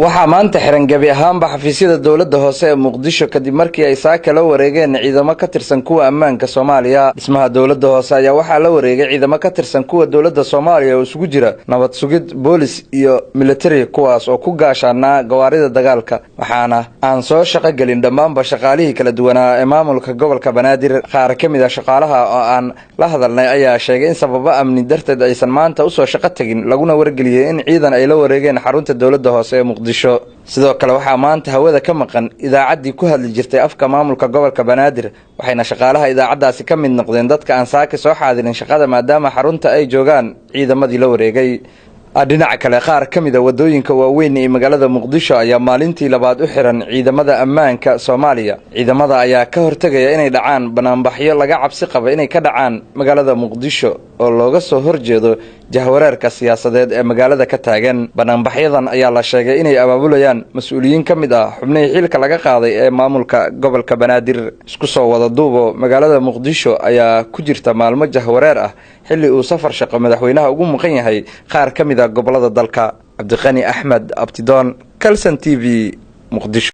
waxaa maanta xiran gabi ahaanba xafiisyada dawladda hoose ee Muqdisho kadib markii ay saaka la wareegeen ciidamo ka tirsan kuwa ammaanka Soomaaliya. Dhismaha dawladda hoose ayaa waxaa la wareegay ciidamo ka tirsan kuwa dawladda Soomaaliya oo isugu jira nabad sugid, boolis iyo military kuwaas oo ku gaashaana gawaarida dagaalka. waxaana aan soo shaqo gelin dhammaanba shaqaalihii kala duwanaa ee maamulka gobolka Banaadir. qaar ka mid ah shaqaalaha oo aan la hadalnay ayaa sheegay in sababo amni darteed aysan maanta u soo shaqo tagin laguna wargeliyay in ciidan ay la wareegeen xarunta dawladda hoose ee Muqdisho. sidoo kale waxaa maanta hawada ka maqan idaacaddii ku hadli jirtay afka maamulka gobolka Banaadir, waxayna shaqaalaha idaacadaasi ka mid noqdeen dadka aan saaka soo xaadirin shaqada maadaama xarunta ay joogaan ciidamadii la wareegay. dhinaca kale qaar ka mid ah wadooyinka waaweyn ee magaalada Muqdisho ayaa maalintii labaad u xiran ciidamada ammaanka Soomaaliya. ciidamada ayaa ka hortagaya inay dhacaan banaanbaxyo laga cabsi qabo inay ka dhacaan magaalada Muqdisho oo looga soo horjeedo jahwareerka siyaasadeed ee magaalada ka taagan. banaanbaxyadan ayaa la sheegay inay abaabulayaan mas'uuliyiin ka mid ah xubnihii xilka laga qaaday ee maamulka gobolka Banaadir. isku soo wada duubo magaalada Muqdisho ayaa ku jirta maalmo jahwareer ah xilli uu safar shaqo madaxweynaha ugu maqan yahay qaar ka mid ah gobolada dalka. Cabdiqani Axmed Abtidoon, Kalsan TV, Muqdisho.